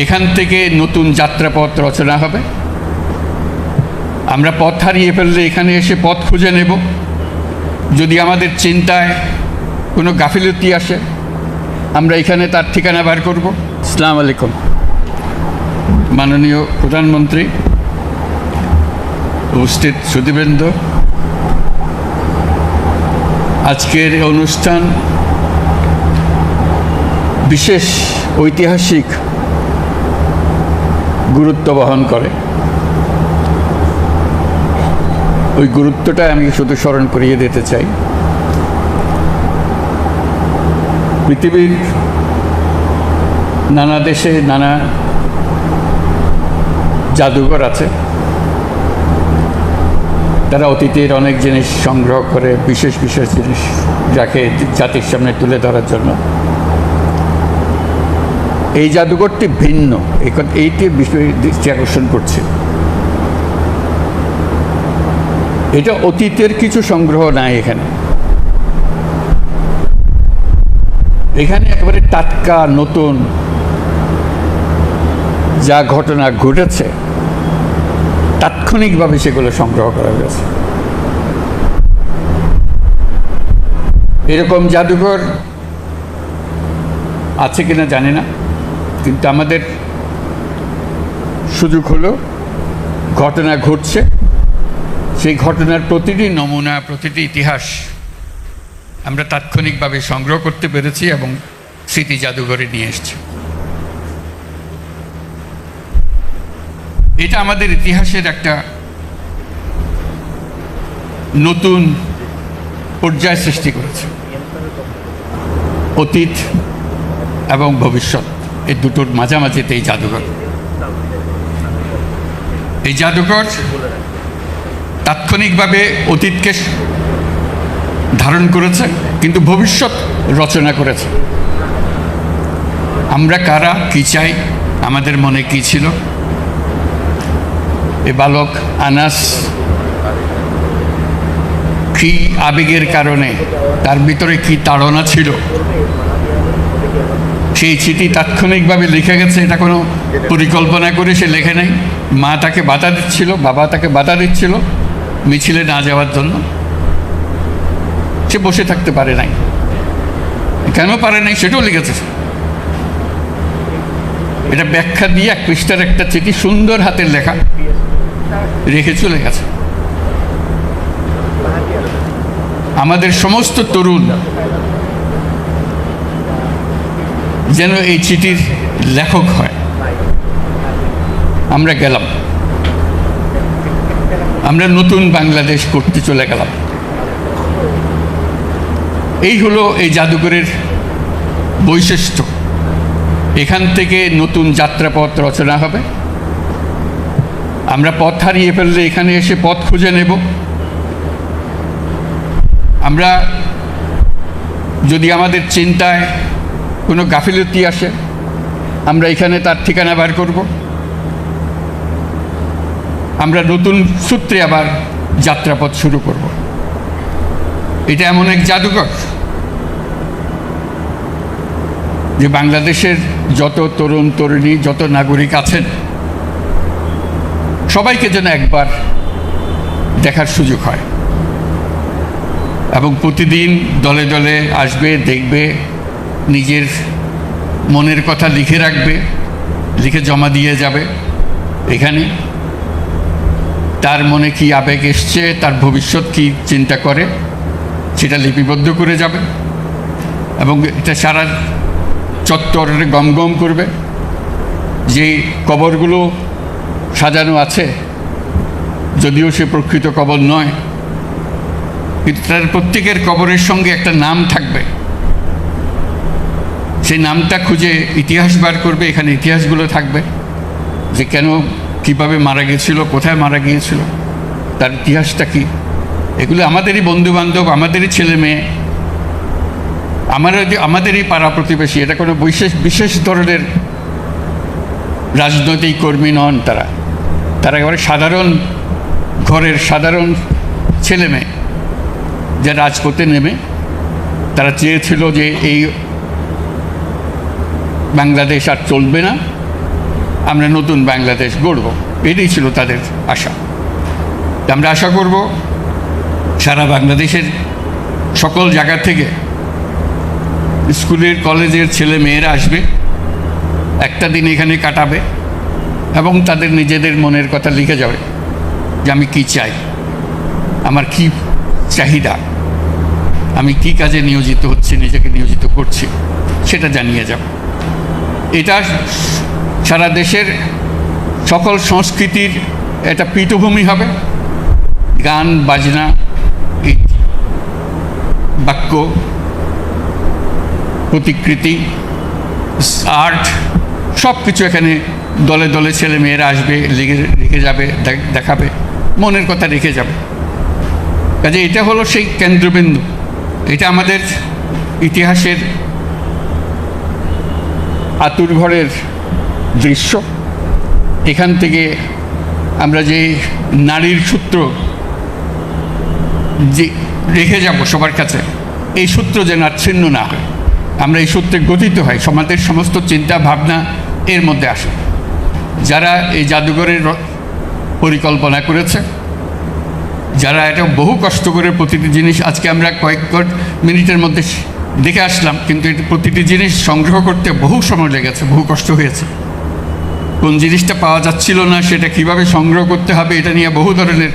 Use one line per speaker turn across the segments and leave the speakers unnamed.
এখান থেকে নতুন যাত্রাপথ রচনা হবে। আমরা পথ হারিয়ে ফেললে এখানে এসে পথ খুঁজে নেব। যদি আমাদের চিন্তায় কোনো গাফিলতি আসে, আমরা এখানে তার ঠিকানা বার করব। আসসালামু আলাইকুম। মাননীয় প্রধানমন্ত্রী, উপস্থিত সুধীবৃন্দ, আজকের অনুষ্ঠান বিশেষ ঐতিহাসিক গুরুত্ব বহন করে। ওই গুরুত্বটা আমি শুধু স্মরণ করিয়ে দিতে চাই। পৃথিবীর নানা দেশে নানা জাদুঘর আছে। তারা অতীতের অনেক জিনিস সংগ্রহ করে, বিশেষ বিশেষ জিনিস যাকে জাতির সামনে তুলে ধরার জন্য। এই জাদুঘরটি ভিন্ন, এইটি দৃষ্টি আকর্ষণ করছে। এটা অতীতের কিছু সংগ্রহ নাই এখানে। এখানে একেবারে টাটকা নতুন যা ঘটনা ঘটেছে তাৎক্ষণিকভাবে সেগুলো সংগ্রহ করা হয়েছে। এরকম জাদুঘর আছে কিনা জানি না, কিন্তু আমাদের সুযোগ হলো ঘটনা ঘটছে, সেই ঘটনার প্রতিটি নমুনা, প্রতিটি ইতিহাস আমরা তাৎক্ষণিকভাবে সংগ্রহ করতে পেরেছি এবং স্মৃতি জাদুঘরে নিয়ে এসেছি। এটা আমাদের ইতিহাসের একটা নতুন পর্যায় সৃষ্টি করেছে। অতীত এবং ভবিষ্যৎ এই দুটোর মাঝামাঝিতে এই জাদুঘর। এই জাদুঘর তাৎক্ষণিকভাবে অতীতকে ধারণ করেছে, কিন্তু ভবিষ্যৎ রচনা করেছে। আমরা কারা, কি চাই, আমাদের মনে কি ছিল, এ বালক আনাস কি আবেগের কারণে, তার ভিতরে কি তাড়না ছিল, সেই চিঠি তাৎক্ষণিকভাবে লিখে গেছে। এটা কোনো পরিকল্পনা করে সে লেখে নাই। মা তাকে বাধা দিচ্ছিল, বাবা তাকে বাধা দিচ্ছিল মিছিলে না যাওয়ার জন্য। সে বসে থাকতে পারে নাই। কেন পারে নাই সেটাও লিখেছে। এটা ব্যাখ্যা দিয়ে এক পৃষ্ঠার একটা চিঠি, সুন্দর হাতের লেখা, রেখে চলে গেছে। আমাদের সমস্ত তরুণ যেন এই চিঠির লেখক হয়। আমরা গেলাম, আমরা নতুন বাংলাদেশ করতে চলে গেলাম। এই হলো এই জাদুঘরের বৈশিষ্ট্য। এখান থেকে নতুন যাত্রাপথ রচনা হবে। আমরা পথ হারিয়ে ফেললে এখানে এসে পথ খুঁজে নেব। আমরা যদি আমাদের চিন্তায় কোনো গাফিলতি আসে, আমরা এখানে তার ঠিকানা বার করব। আমরা নতুন সূত্রে আবার যাত্রাপথ শুরু করব। এটা এমন এক জাদুঘর যে বাংলাদেশের যত তরুণ তরুণী, যত নাগরিক আছেন, সবাইকে যেন একবার দেখার সুযোগ হয় এবং প্রতিদিন দলে দলে আসবে, দেখবে, নিজের মনের কথা লিখে রাখবে, লিখে জমা দিয়ে যাবে। এখানে তার মনে কি আবেগ এসছে, তার ভবিষ্যৎ কি চিন্তা করে, সেটা লিপিবদ্ধ করে যাবে এবং এটা সারা চত্বরে গমগম করবে। যে কবরগুলো সাজানো আছে, যদিও সে প্রকৃত কবর নয়, কিন্তু তার প্রত্যেকের কবরের সঙ্গে একটা নাম থাকবে। সেই নামটা খুঁজে ইতিহাস বার করবে। এখানে ইতিহাসগুলো থাকবে যে কেন, কিভাবে মারা গিয়েছিল, কোথায় মারা গিয়েছিল, তার ইতিহাসটা কি। এগুলো আমাদেরই বন্ধুবান্ধব, আমাদেরই ছেলে মেয়ে, আমাদেরই পাড়া প্রতিবেশী। এটা কোনো বিশেষ ধরনের রাজনৈতিক কর্মী নন। তারা একেবারে সাধারণ ঘরের সাধারণ ছেলে মেয়ে, যে রাজপথে নেমে তারা চেয়েছিল যে এই বাংলাদেশ আর চলবে না, আমরা নতুন বাংলাদেশ গড়ব, এটাই ছিল তাদের আশা। আমরা আশা করব সারা বাংলাদেশের সকল জায়গা থেকে স্কুলের কলেজের ছেলে মেয়েরা আসবে, একটা দিন এখানে কাটাবে এবং তাদের নিজেদের মনের কথা লিখে যাবে যে আমি কি চাই, আমার কি চাহিদা, আমি কি কাজে নিয়োজিত হচ্ছি, নিজেকে নিয়োজিত করছি, সেটা জানিয়ে যাব। এটা সারা দেশের সকল সংস্কৃতির একটা পীঠভূমি হবে। গান বাজনা, বাক্য, প্রতিকৃতি, আর্ট, সব কিছু এখানে দলে দলে ছেলে মেয়েরা আসবে, লিখে যাবে, দেখাবে, মনের কথা রেখে যাবে। কাজে এটা হলো সেই কেন্দ্রবিন্দু। এটা আমাদের ইতিহাসের আতুরঘরের দৃশ্য। এখান থেকে আমরা যে নারীর সূত্র যে রেখে যাব সবার কাছে, এই সূত্র যেন আর ছিন্ন না হয়, আমরা এই সূত্রে গঠিত হয়, সমাজের সমস্ত চিন্তা ভাবনা এর মধ্যে আসে। যারা এই জাদুঘরের পরিকল্পনা করেছে, যারা এটা বহু কষ্ট করে প্রতিটি জিনিস, আজকে আমরা কয়েক মিনিটের মধ্যে দেখে আসলাম, কিন্তু এটা প্রতিটি জিনিস সংগ্রহ করতে বহু সময় লেগেছে, বহু কষ্ট হয়েছে। কোন জিনিসটা পাওয়া যাচ্ছিল না, সেটা কিভাবে সংগ্রহ করতে হবে, এটা নিয়ে বহু ধরনের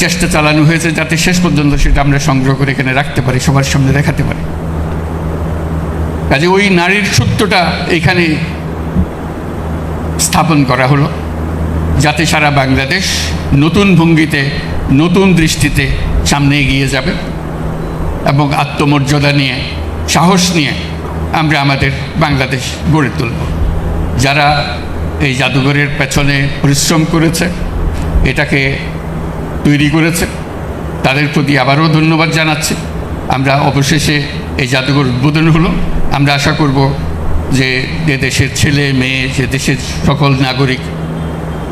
চেষ্টা চালানো হয়েছে, যাতে শেষ পর্যন্ত সেটা আমরা সংগ্রহ করে এখানে রাখতে পারি, সবার সামনে দেখাতে পারি। কাজে ওই নারীর সূত্রটা এখানে স্থাপন করা হলো, যাতে সারা বাংলাদেশ নতুন ভঙ্গিতে, নতুন দৃষ্টিতে সামনে এগিয়ে যাবে এবং আত্মমর্যাদা নিয়ে, সাহস নিয়ে আমরা আমাদের বাংলাদেশ গড়ে তুলব। যারা এই জাদুঘরের পেছনে পরিশ্রম করেছে, এটাকে তৈরি করেছে, তাদের প্রতি আবারও ধন্যবাদ জানাচ্ছি। আমরা অবশেষে এই জাদুঘর উদ্বোধন হলো। আমরা আশা করব যে দেশের ছেলে মেয়ে, যে দেশের সকল নাগরিক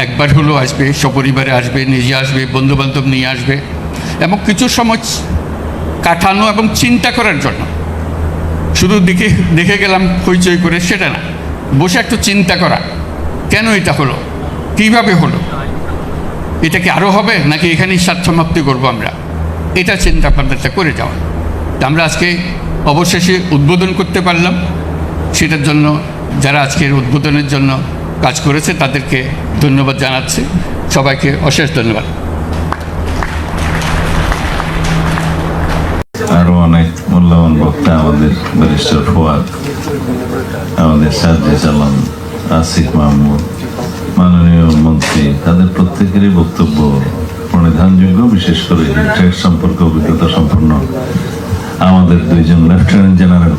একবার হলেও আসবে, সপরিবারে আসবে, নিজে আসবে, বন্ধুবান্ধব নিয়ে আসবে এবং কিছু সময় কাটানো এবং চিন্তা করার জন্য। শুধু দেখে গেলাম হইচই করে সেটা না, বসে একটু চিন্তা করা, কেন এটা হলো, কীভাবে হলো, এটা কি আরও হবে নাকি এখানেই সমাপ্তি করবো আমরা, এটা চিন্তা ভাবনাটা করে যাওয়া। আমরা আজকে অবশেষে উদ্বোধন করতে পারলাম, সেটার জন্য যারা আজকের উদ্বোধনের জন্য কাজ করেছে তাদেরকে ধন্যবাদ জানাচ্ছি। সবাইকে অশেষ ধন্যবাদ।
আরো অনেক মূল্যবান বক্তা, আমাদের ব্যারিস্টার ফুয়াদ, আমাদের সাজ্জাদ আলম, আসিফ মাহমুদ, মাননীয় মন্ত্রী, তাদের প্রত্যেকেরই বক্তব্য প্রণিধানযোগ্য। বিশেষ করে ট্রেড সম্পর্কে অভিজ্ঞতা সম্পন্ন আমাদের দুইজন লেফটেন্যান্ট জেনারেল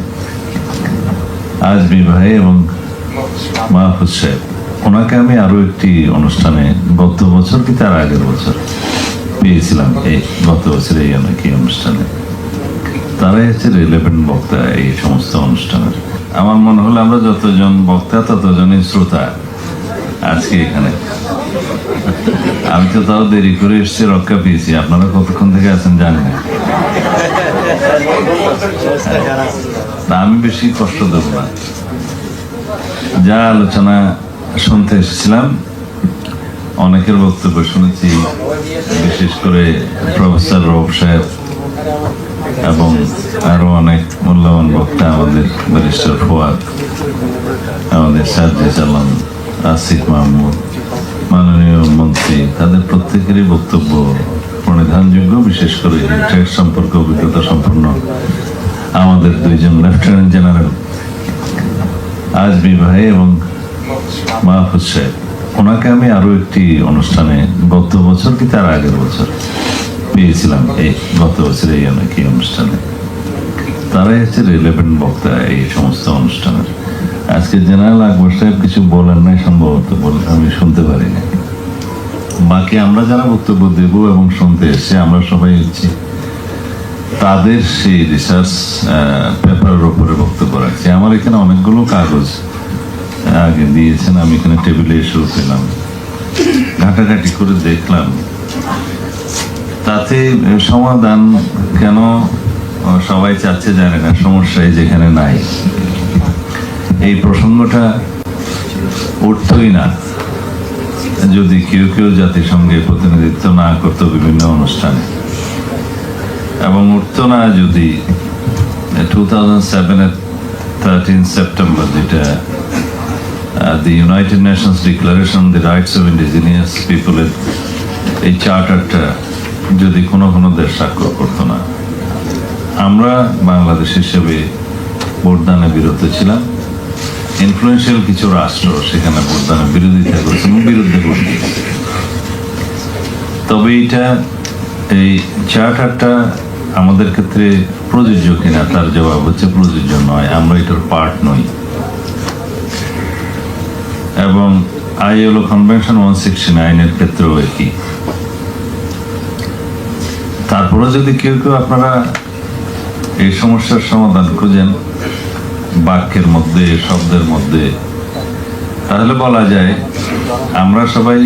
আজমি ভাই এবং মাহফুজ সাহেব, ওনাকে আমি আরো একটি অনুষ্ঠানে গত বছর কি তার আগের বছর পেয়েছিলাম, এই গত বছর এই অনেক অনুষ্ঠানে। তারাই হচ্ছে রিলেভেন্ট বক্তা এই সমস্ত অনুষ্ঠানের। আমার মনে হলো আমরা যতজন বক্তা ততজনই শ্রোতা আজকে এখানে। আমি তো তাও দেরি করে এসেছি, রক্ষা পেয়েছি। আপনারা কতক্ষণ থেকে আছেন জানি না, আমি বেশি কষ্ট দেব না। যা আলোচনা শুনতে এসেছিলাম, অনেকের বক্তব্য শুনেছি, বিশেষ করে প্রফেসর রব সাহেব এবং আরো অনেক মূল্যবান বক্তা, আমাদের ব্যারিস্টার ফুয়াদ, আমাদের সাজ্জাদ আলম, আসিফ মাহমুদ, মাননীয় মন্ত্রী, তাদের প্রত্যেকেরই বক্তব্য প্রণিধানযোগ্য। বিশেষ করে ট্রেড সম্পর্কে অভিজ্ঞতা সম্পন্ন আমাদের দুইজন লেফটেন্যান্ট জেনারেল আজমি ভাই এবং মাহফুজ সাহেব, ওনাকে আমি আরো একটি অনুষ্ঠানে গত বছর কি তার আগের বছর পেয়েছিলাম, এই গত বছর এই অনেক অনুষ্ঠানে। তারাই হচ্ছে রিলেভেন্ট বক্তা এই সমস্ত অনুষ্ঠানের। আজকে জেনারেল আকবর সাহেব কিছু বলেন নাই, সম্ভবত আমি শুনতে পারিনি। বাকি আমরা যারা বক্তব্য দেব এবং শুনতে এসছি, আমরা সবাই হচ্ছি তাদের সেই রিসার্চ পেপারের উপরে বক্তব্য রাখছি। আমার এখানে অনেকগুলো কাগজ আগে দিয়েছেন, আমি এখানে টেবিলে এসেও পেলাম, ঘাটাঘাটি করে দেখলাম। তাতে সমাধান কেন সবাই চাচ্ছে জানে না, সমস্যায় যেখানে নাই। এই প্রসঙ্গটা উঠতই না যদি কেউ কেউ জাতিসংঘে প্রতিনিধিত্ব না করতো বিভিন্ন অনুষ্ঠানে, এবং উঠতো না যদি 2007-এর 13 সেপ্টেম্বর, যেটা the United Nations declaration on the rights of indigenous পিপলের এই চার্টারটা যদি কোনো কোনো দেশ স্বাক্ষর করতো না। আমরা বাংলাদেশ হিসেবে ভোটদানে বিরত ছিলাম। ইনফ্লুয়েন্সিয়াল কিছু রাষ্ট্র সেখানে ভোটদানের বিরোধিতা করেছে এবং বিরুদ্ধে ভোট দিয়েছে। তবে এই চার্টারটা আমাদের ক্ষেত্রে প্রযোজ্য কিনা তার জবাব হচ্ছে প্রযোজ্য নয়। আমরা এটার পার্ট নই। এবং ILO কনভেনশন 169 এর ক্ষেত্রেও একই। তারপরে যদি কেউ কেউ আপনারা এই সমস্যার সমাধান খুঁজেন বাক্যের মধ্যে, শব্দের মধ্যে, তাহলে বলা যায় আমরা সবাই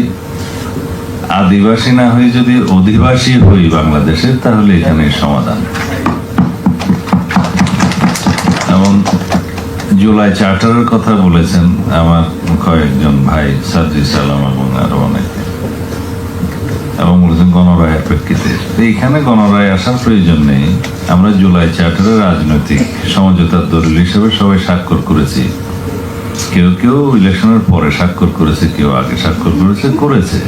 আদিবাসী না হয়ে যদি অধিবাসী হই বাংলাদেশের, তাহলে এখানে সমাধান। এবং জুলাই চার্টারের কথা বলেছেন আমার কয়েকজন ভাই, সার্জিস আলম এবং আরো অনেকে, এবং বলেছেন গণরায়ের প্রেক্ষিতে। এইখানে গণরায় আসার প্রয়োজন নেই। আমরা জুলাই চার্টারের রাজনৈতিক সমঝোতার দলিল হিসেবে সবাই স্বাক্ষর করেছি। কেউ কেউ ইলেকশনের পরে স্বাক্ষর করেছে, কেউ আগে স্বাক্ষর করেছে।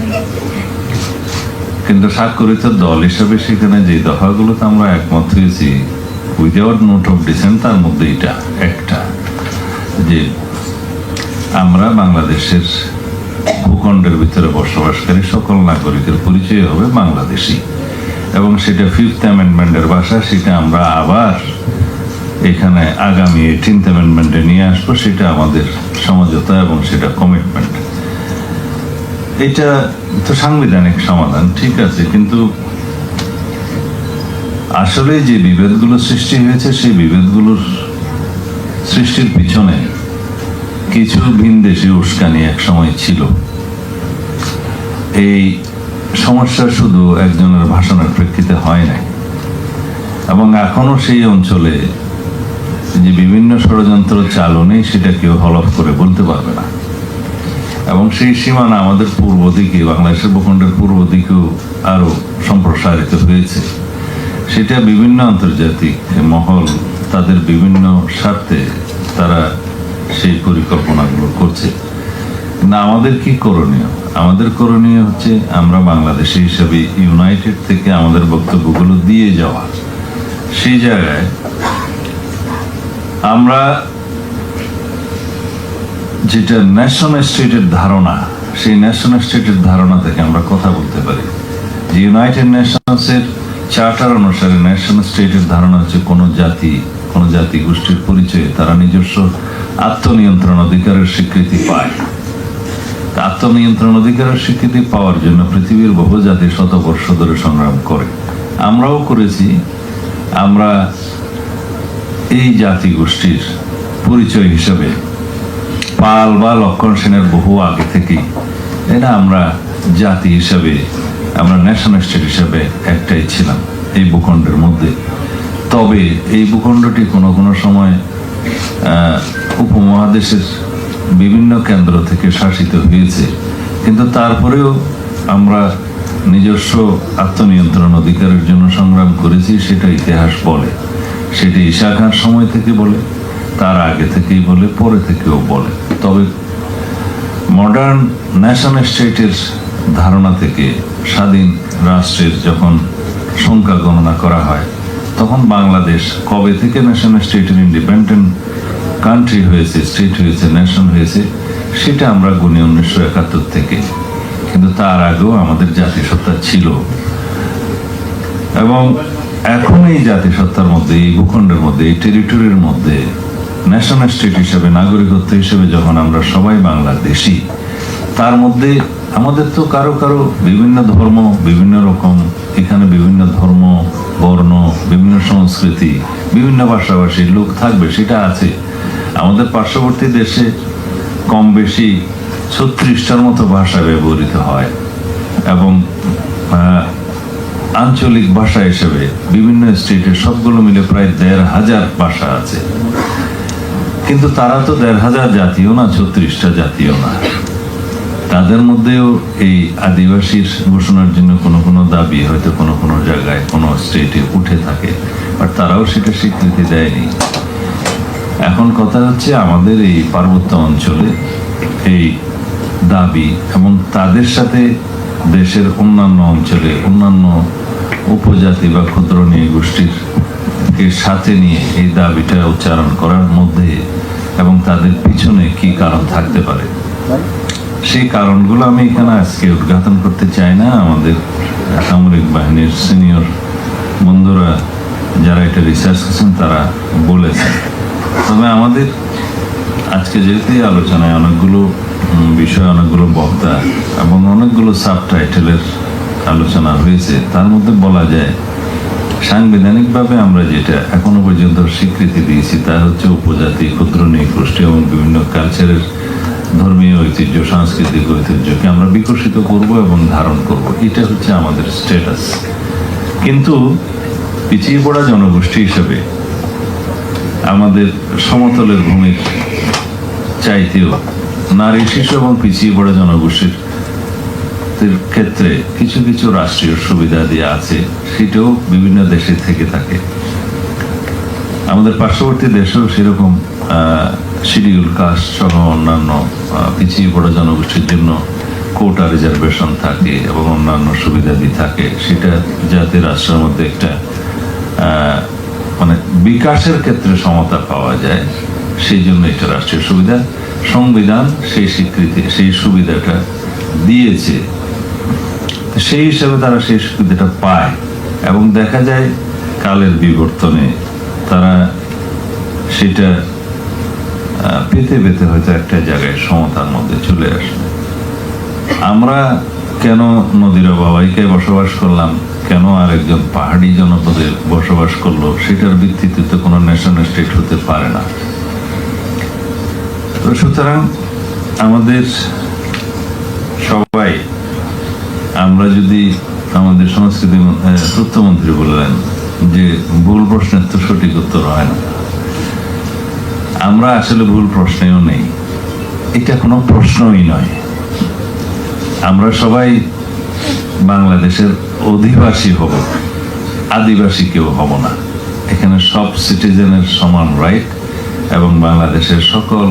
কিন্তু স্বাক্ষরিত দল হিসেবে সেখানে যে দফাগুলোতে আমরা একমত হয়েছি উইদাউট নোট অফ ডিসেন্ট, তার মধ্যে এটা একটা, যে আমরা বাংলাদেশের ভূখণ্ডের ভিতরে বসবাসকারী সকল নাগরিকের পরিচয় হবে বাংলাদেশি, এবং সেটা 5th অ্যামেন্ডমেন্টের ভাষা। সেটা আমরা আবার এখানে আগামী 18th অ্যামেন্ডমেন্টে নিয়ে আসবো। সেটা আমাদের সমঝোতা এবং সেটা কমিটমেন্ট। এটা তো সাংবিধানিক সমাধান, ঠিক আছে, কিন্তু আসলে যে বিভেদগুলো সৃষ্টি হয়েছে সেই বিভেদগুলোর সৃষ্টির পিছনে কিছু ভিনদেশী উস্কানি এক সময় ছিল। এই সমস্যা শুধু একজনের ভাষণের প্রেক্ষিতে হয় নাই, এবং এখনো সেই অঞ্চলে যে বিভিন্ন ষড়যন্ত্র চালু নেই সেটা কেউ হলফ করে বলতে পারবে না। এবং সেই সীমানা আমাদের পূর্ব দিকে, বাংলাদেশের ভূখণ্ডের পূর্ব দিকেও আরো সম্প্রসারিত হয়েছে। সেটা বিভিন্ন আন্তর্জাতিক মহল তাদের বিভিন্ন স্বার্থে তারা সেই পরিকল্পনাগুলো করছে। না, আমাদের কি করণীয়? আমাদের করণীয় হচ্ছে আমরা বাংলাদেশি হিসেবে ইউনাইটেড থেকে আমাদের বক্তব্যগুলো দিয়ে যাওয়া। সেই জায়গায় আমরা যেটা ন্যাশনাল স্টেটের ধারণা, সেই ন্যাশনাল স্টেটের ধারণা থেকে আমরা কথা বলতে পারি। যে ইউনাইটেড নেশনসের চার্টার অনুসারে ন্যাশনাল স্টেটের ধারণা হচ্ছে কোনো জাতি গোষ্ঠীর পরিচয়ে তারা নিজস্ব আত্মনিয়ন্ত্রণ অধিকারের স্বীকৃতি পায়। আত্মনিয়ন্ত্রণ অধিকারের স্বীকৃতি পাওয়ার জন্য পৃথিবীর বহু জাতি শতবর্ষ ধরে সংগ্রাম করে, আমরাও করেছি। আমরা এই জাতি গোষ্ঠীর পরিচয় হিসেবে পাল বা লক্ষণ সেনের বহু আগে থেকেই এটা আমরা জাতি হিসাবে, আমরা ন্যাশনাল স্টেট হিসাবে একটাই ছিলাম এই ভূখণ্ডের মধ্যে। তবে এই ভূখণ্ডটি কোনো কোনো সময় উপমহাদেশের বিভিন্ন কেন্দ্র থেকে শাসিত হয়েছে, কিন্তু তারপরেও আমরা নিজস্ব আত্মনিয়ন্ত্রণ অধিকারের জন্য সংগ্রাম করেছি। সেটা ইতিহাস বলে, সেটি ঈশা খাঁর সময় থেকে বলে, তার আগে থেকেই বলে, পরে থেকেও বলে। তবে মডার্ন ন্যাশনাল স্টেটের ধারণা থেকে স্বাধীন রাষ্ট্রের যখন সংখ্যা গণনা করা হয়, তখন বাংলাদেশ কবে থেকে ন্যাশনাল স্টেটের ইন্ডিপেন্ডেন্ট কান্ট্রি হয়েছে, স্টেট হয়েছে, নেশন হয়েছে, সেটা আমরা গুনি 1971 থেকে। কিন্তু তার আগেও আমাদের জাতিসত্তা ছিল, এবং এখন এই জাতিসত্তার মধ্যে, এই ভূখণ্ডের মধ্যে, এই টেরিটরির মধ্যে ন্যাশনাল স্টেট হিসেবে, নাগরিকত্ব হিসেবে যখন আমরা সবাই বাংলাদেশি, তার মধ্যে আমাদের তো কারো কারো বিভিন্ন ধর্ম, বিভিন্ন রকম, এখানে বিভিন্ন ধর্ম, বর্ণ, বিভিন্ন সংস্কৃতি, বিভিন্ন ভাষাভাষীর লোক থাকবে, সেটা আছে। আমাদের পার্শ্ববর্তী দেশে কম বেশি 36টার মতো ভাষা ব্যবহৃত হয়, এবং আঞ্চলিক ভাষা হিসেবে বিভিন্ন স্টেটের সবগুলো মিলে প্রায় 1,500 ভাষা আছে। কিন্তু তারা তো 1,500 জাতীয় না, 36টা জাতীয় না। তাদের মধ্যেও এই আদিবাসীর ঘোষণার জন্য কোনো কোনো দাবি হয়তো কোনো কোনো জায়গায় কোনো স্টেটে উঠে থাকে, আর তারাও সেটা স্বীকৃতি দেয়নি। এখন কথা হচ্ছে আমাদের এই পার্বত্য অঞ্চলে এই দাবি এবং তাদের সাথে দেশের অন্যান্য অঞ্চলে অন্যান্য উপজাতি বা ক্ষুদ্র নৃগোষ্ঠীর এর সাথে নিয়ে এই দাবিটা উচ্চারণ করার মধ্যে এবং তাদের পিছনে কি কারণ থাকতে পারে, সেই কারণগুলো আমি এখানে আজকে উদ্ঘাটন করতে চাই না। আমাদের সামরিক বাহিনীর সিনিয়র বন্ধুরা যারা এটা রিসার্চ করছেন তারা বলেছেন। তবে আমাদের আজকে যেহেতু এই আলোচনায় অনেকগুলো বিষয়, অনেকগুলো বক্তা এবং অনেকগুলো সাবটাইটেলের আলোচনা হয়েছে, তার মধ্যে বলা যায় সাংবিধানিকভাবে আমরা যেটা এখনো পর্যন্ত স্বীকৃতি দিয়েছি তা হচ্ছে উপজাতি, ক্ষুদ্র নৃগোষ্ঠী এবং বিভিন্ন কালচারের ধর্মীয় ঐতিহ্য, সাংস্কৃতিক ঐতিহ্যকে আমরা বিকশিত করব এবং ধারণ করব, এটা হচ্ছে আমাদের স্ট্যাটাস। কিন্তু পিছিয়ে পড়া জনগোষ্ঠী হিসেবে আমাদের সমতলের ভূমির চাইতেও নারী, শিশু এবং পিছিয়ে পড়া জনগোষ্ঠীর ক্ষেত্রে কিছু কিছু রাষ্ট্রীয় সুবিধা দেওয়া আছে, সেটাও বিভিন্ন দেশে থেকে থাকে। আমাদের পার্শ্ববর্তী দেশেও সেরকম শিডিউল কাস্ট সহ অন্যান্য পিছিয়ে পড়া জনগোষ্ঠীর জন্য কোটা রিজার্ভেশন থাকে এবং অন্যান্য সুবিধাদি থাকে, সেটা যাতে রাষ্ট্রের মধ্যে একটা মানে বিকাশের ক্ষেত্রে সমতা পাওয়া যায়, সেই জন্য এটা রাষ্ট্রীয় সুবিধা। সংবিধান সেই স্বীকৃতি, সেই সুবিধাটা দিয়েছে, সেই হিসাবে তারা সেই সুবিধাটা পায় এবং দেখা যায় কালের বিবর্তনে তারা সেটা পেতে পেতে হয়তো একটা জায়গায় সমতার মধ্যে চলে আসবে। আমরা কেন নদীর অবাবাইকায় বসবাস করলাম, কেন আর একজন পাহাড়ি জনপদে বসবাস করলো, সেটার ভিত্তিতে তো কোনো ন্যাশন স্টেট হতে পারে না। তো সুতরাং আমাদের সবাই, আমরা যদি আমাদের সংস্কৃতি তথ্যমন্ত্রী বললেন যে ভুল প্রশ্নের তো সঠিক উত্তর হয় না, আমরা আসলে ভুল প্রশ্নেও নেই, এটা কোনো প্রশ্নই নয়। আমরা সবাই বাংলাদেশের অধিবাসী হব, আদিবাসী কেউ হব না। এখানে সব সিটিজেনের সমান রাইট এবং বাংলাদেশের সকল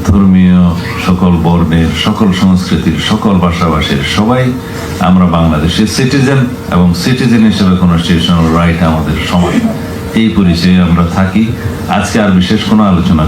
ধর্মীয়, সকল বর্ণের, সকল সংস্কৃতির, সকল ভাষাভাষীর সবাই আমরা বাংলাদেশের সিটিজেন এবং সিটিজেন হিসেবে কনস্টিটিউশনাল রাইট আমাদের সমান। এই পরিচয়ে আমরা থাকি। আজকে আর বিশেষ কোনো আলোচনা